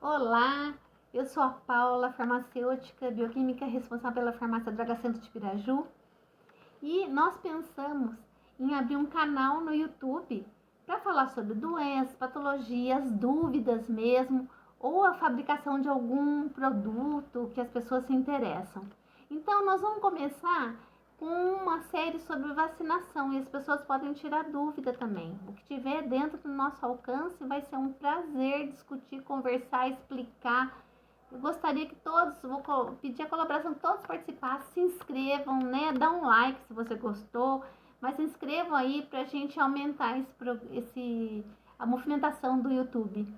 Olá, eu sou a Paula, farmacêutica, bioquímica responsável pela farmácia Dragacento de Piraju, e nós pensamos em abrir um canal no YouTube para falar sobre doenças, patologias, dúvidas mesmo, ou a fabricação de algum produto que as pessoas se interessam. Então, nós vamos começar com uma série sobre vacinação e as pessoas podem tirar dúvida também. O que tiver dentro do nosso alcance vai ser um prazer discutir, conversar, explicar. Eu gostaria que todos, vou pedir a colaboração de todos participassem, se inscrevam, né? Dá um like se você gostou, mas se inscrevam aí pra gente aumentar a movimentação do YouTube.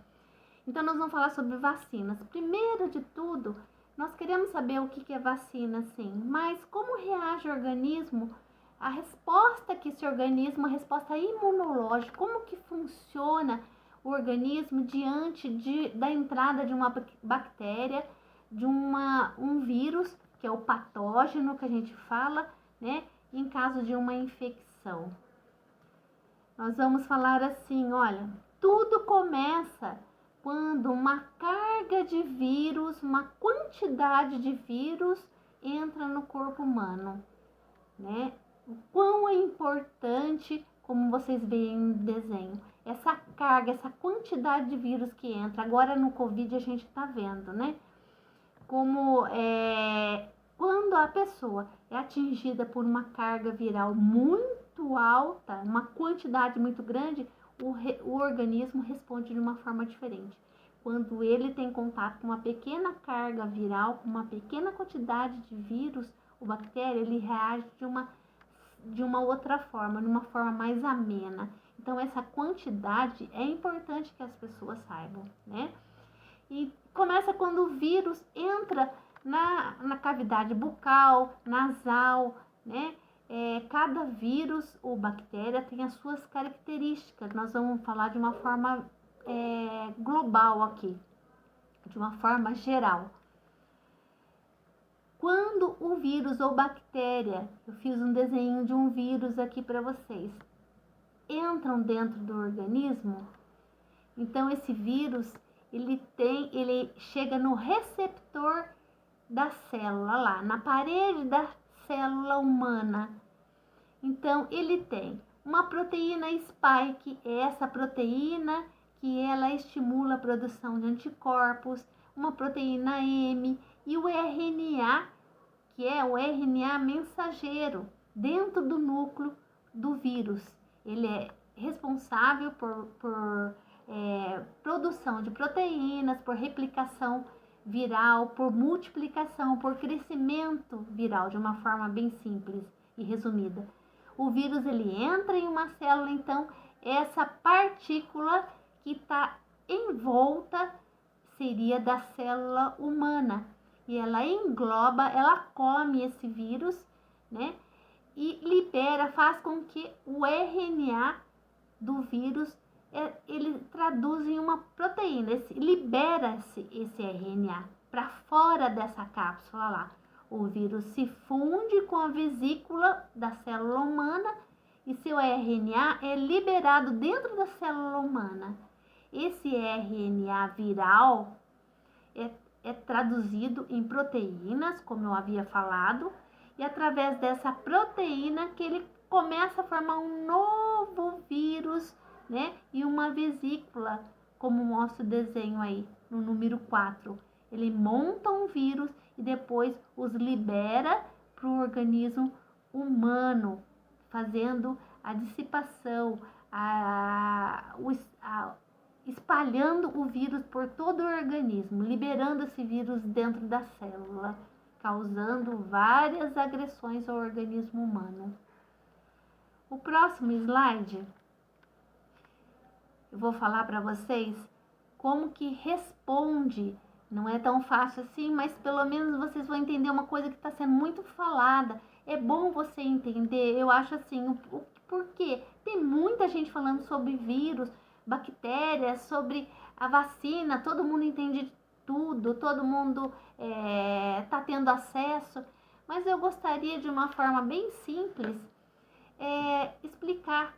Então, nós vamos falar sobre vacinas. Primeiro de tudo, nós queremos saber o que é vacina, sim, mas como reage o organismo, a resposta que esse organismo, a resposta imunológica, como que funciona o organismo diante da entrada de uma bactéria, de um vírus, que é o patógeno que a gente fala, né, em caso de uma infecção. Nós vamos falar assim, olha, tudo começa quando uma carga de vírus, uma quantidade de vírus entra no corpo humano, né? O quão é importante, como vocês veem no desenho, essa carga, essa quantidade de vírus que entra. Agora no Covid a gente tá vendo, né? Como quando a pessoa é atingida por uma carga viral muito alta, uma quantidade muito grande, o organismo responde de uma forma diferente. Quando ele tem contato com uma pequena carga viral, com uma pequena quantidade de vírus ou bactéria, ele reage de uma outra forma, de uma forma mais amena. Então, essa quantidade é importante que as pessoas saibam, né? E começa quando o vírus entra na cavidade bucal, nasal, né? Cada vírus ou bactéria tem as suas características. Nós vamos falar de uma forma global aqui, de uma forma geral. Quando o vírus ou bactéria, eu fiz um desenho de um vírus aqui para vocês, entram dentro do organismo, então esse vírus ele chega no receptor da célula lá, na parede da célula humana. Então ele tem uma proteína spike, essa proteína que ela estimula a produção de anticorpos, uma proteína M e o RNA, que é o RNA mensageiro, dentro do núcleo do vírus. Ele é responsável por produção de proteínas, por replicação viral, por multiplicação, por crescimento viral, de uma forma bem simples e resumida. O vírus ele entra em uma célula, então essa partícula que está envolta seria da célula humana e ela engloba, ela come esse vírus, né? E libera, faz com que o RNA do vírus ele traduz em uma proteína, libera-se esse RNA para fora dessa cápsula lá. O vírus se funde com a vesícula da célula humana e seu RNA é liberado dentro da célula humana. Esse RNA viral é traduzido em proteínas, como eu havia falado, e através dessa proteína que ele começa a formar um novo vírus, né? E uma vesícula, como mostra o desenho aí no número 4. Ele monta um vírus e depois os libera para o organismo humano, fazendo a dissipação, espalhando o vírus por todo o organismo, liberando esse vírus dentro da célula, causando várias agressões ao organismo humano. O próximo slide, eu vou falar para vocês como que responde. Não é tão fácil assim, mas pelo menos vocês vão entender uma coisa que está sendo muito falada. É bom você entender, eu acho assim, porque tem muita gente falando sobre vírus, bactérias, sobre a vacina, todo mundo entende tudo, todo mundo está tendo acesso, mas eu gostaria de uma forma bem simples explicar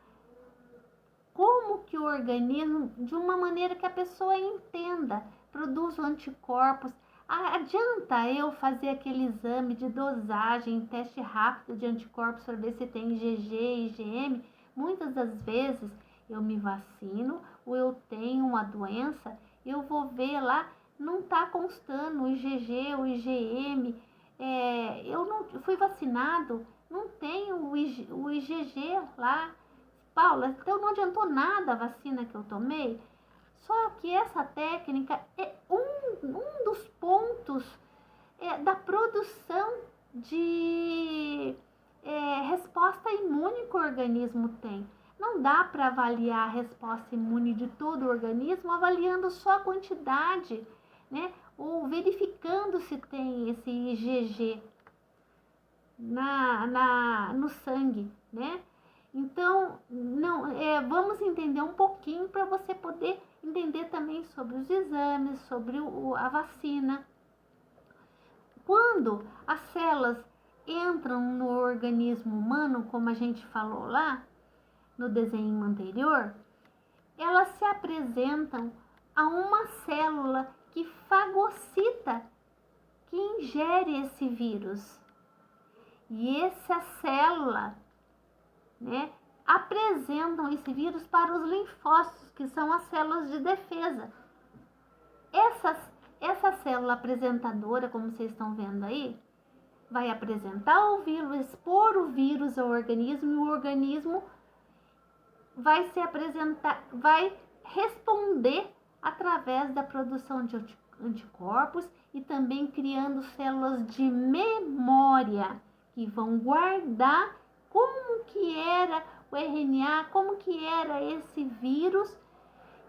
como que o organismo, de uma maneira que a pessoa entenda, produz anticorpos. Adianta eu fazer aquele exame de dosagem, teste rápido de anticorpos para ver se tem IgG e IgM? Muitas das vezes eu me vacino ou eu tenho uma doença, eu vou ver lá, não está constando o IgG, o IgM, eu não fui vacinado, não tenho o IgG lá. Paula, então não adiantou nada a vacina que eu tomei? Só que essa técnica é um dos pontos da produção de resposta imune que o organismo tem. Não dá para avaliar a resposta imune de todo o organismo avaliando só a quantidade, né? Ou verificando se tem esse IgG no sangue, né? Então, vamos entender um pouquinho para você poder entender também sobre os exames, sobre a vacina. Quando as células entram no organismo humano, como a gente falou lá no desenho anterior, elas se apresentam a uma célula que fagocita, que ingere esse vírus. E essa célula, né, apresentam esse vírus para os linfócitos, que são as células de defesa. Essa célula apresentadora, como vocês estão vendo aí, vai apresentar o vírus, expor o vírus ao organismo, e o organismo vai responder através da produção de anticorpos e também criando células de memória que vão guardar como que era o RNA, como que era esse vírus,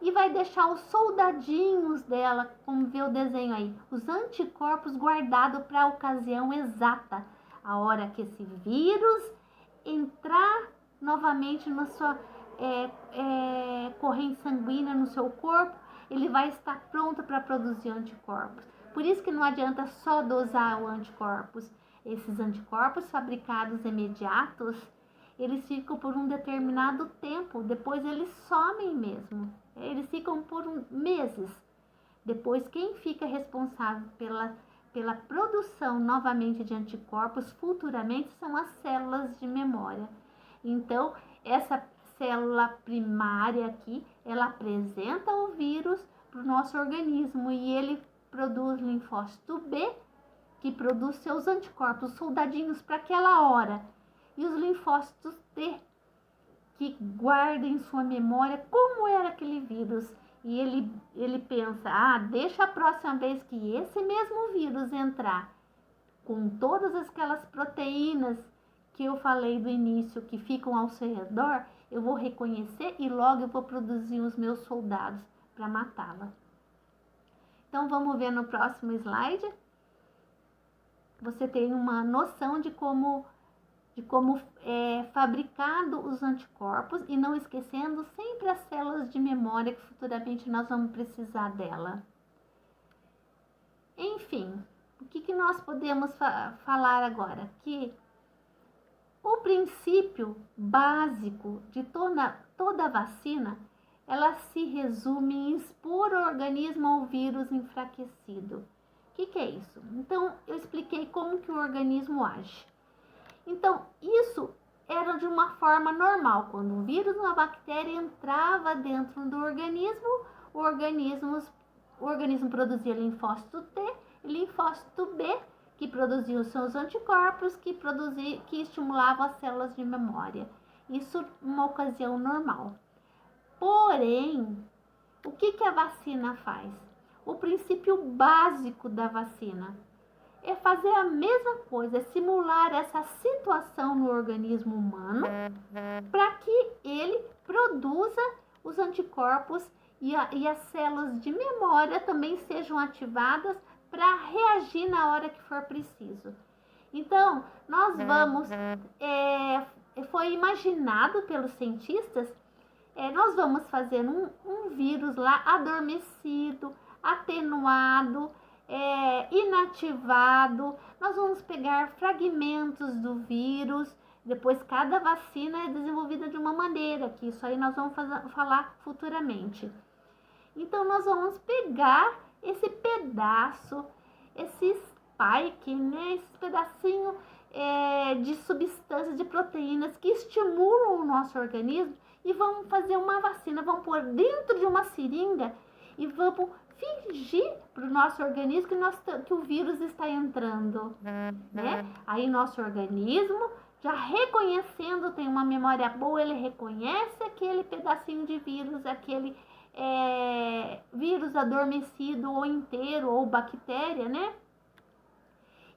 e vai deixar os soldadinhos dela, como vê o desenho aí, os anticorpos guardados para a ocasião exata, a hora que esse vírus entrar novamente na sua corrente sanguínea no seu corpo, ele vai estar pronto para produzir anticorpos. Por isso que não adianta só dosar o anticorpos. Esses anticorpos fabricados imediatos, eles ficam por um determinado tempo, depois eles somem mesmo. Eles ficam por meses. Depois, quem fica responsável pela produção novamente de anticorpos futuramente são as células de memória. Então, essa célula primária aqui, ela apresenta o vírus para o nosso organismo e ele produz linfócito B, que produz seus anticorpos, soldadinhos para aquela hora. E os linfócitos T, que guardam em sua memória como era aquele vírus. E ele pensa, deixa a próxima vez que esse mesmo vírus entrar com todas aquelas proteínas que eu falei do início, que ficam ao seu redor, eu vou reconhecer e logo eu vou produzir os meus soldados para matá-la. Então, vamos ver no próximo slide. Você tem uma noção de como é fabricado os anticorpos e não esquecendo sempre as células de memória que futuramente nós vamos precisar dela. Enfim, o que nós podemos falar agora? Que o princípio básico de toda vacina, ela se resume em expor o organismo ao vírus enfraquecido. O que é isso? Então, eu expliquei como que o organismo age. Então, isso era de uma forma normal. Quando um vírus, uma bactéria entrava dentro do organismo, o organismo produzia linfócito T e linfócito B, que produziam seus anticorpos, que estimulavam as células de memória. Isso uma ocasião normal. Porém, o que a vacina faz? O princípio básico da vacina é fazer a mesma coisa, é simular essa situação no organismo humano para que ele produza os anticorpos e as células de memória também sejam ativadas para reagir na hora que for preciso. Então, nós vamos, foi imaginado pelos cientistas, nós vamos fazer um vírus lá adormecido, atenuado, inativado. Nós vamos pegar fragmentos do vírus Depois, cada vacina é desenvolvida de uma maneira, que isso aí nós vamos falar futuramente. Então, nós vamos pegar esse pedaço, esse spike, né? Esse pedacinho de substâncias, de proteínas que estimulam o nosso organismo e vamos fazer uma vacina. Vamos pôr dentro de uma seringa e vamos fingir para o nosso organismo que o vírus está entrando, né? Aí nosso organismo, já reconhecendo, tem uma memória boa, ele reconhece aquele pedacinho de vírus, aquele vírus adormecido ou inteiro, ou bactéria, né?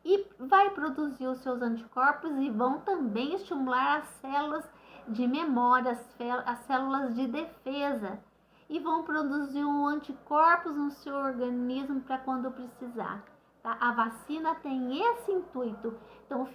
E vai produzir os seus anticorpos e vão também estimular as células de memória, as células de defesa. E vão produzir anticorpos no seu organismo para quando precisar. Tá? A vacina tem esse intuito. Então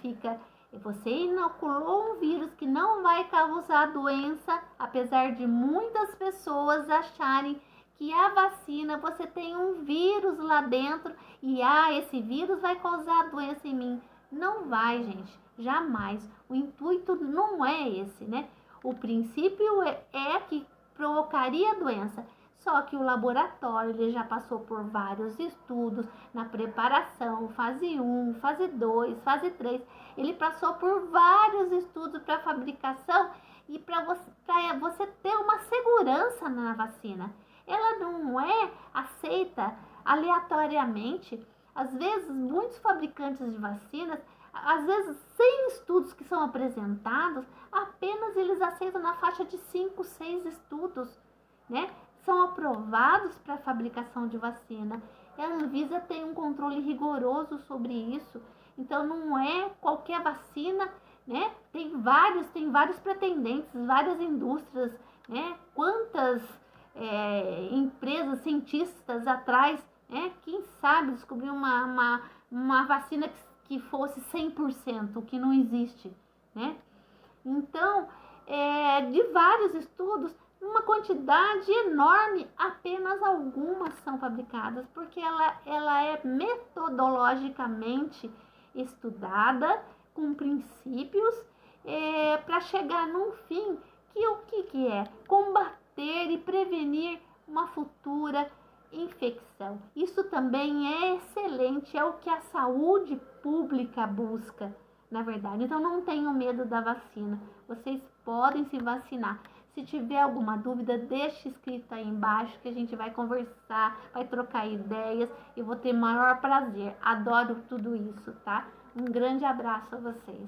você inoculou um vírus que não vai causar doença, apesar de muitas pessoas acharem que a vacina, você tem um vírus lá dentro e esse vírus vai causar doença em mim. Não vai, gente, jamais. O intuito não é esse, né? O princípio é que provocaria doença. Só que o laboratório ele já passou por vários estudos na preparação, fase 1, fase 2, fase 3. Ele passou por vários estudos para fabricação e para você ter uma segurança na vacina. Ela não é aceita aleatoriamente. Às vezes, muitos fabricantes de vacinas, às vezes, 100 estudos que são apresentados, apenas eles aceitam na faixa de 5, 6 estudos, né? São aprovados para a fabricação de vacina. A Anvisa tem um controle rigoroso sobre isso. Então, não é qualquer vacina, né? Tem vários pretendentes, várias indústrias, né? Quantas empresas, cientistas atrás, né? Quem sabe descobrir uma vacina que fosse 100%, que não existe, né? Então, de vários estudos, uma quantidade enorme, apenas algumas são fabricadas, porque ela é metodologicamente estudada, com princípios, para chegar num fim que o que é? Combater e prevenir uma futura infecção. Isso também é excelente, é o que a saúde pública busca, na verdade. Então não tenham medo da vacina, vocês podem se vacinar. Se tiver alguma dúvida, deixe escrito aí embaixo que a gente vai conversar, vai trocar ideias e vou ter maior prazer. Adoro tudo isso, tá? Um grande abraço a vocês.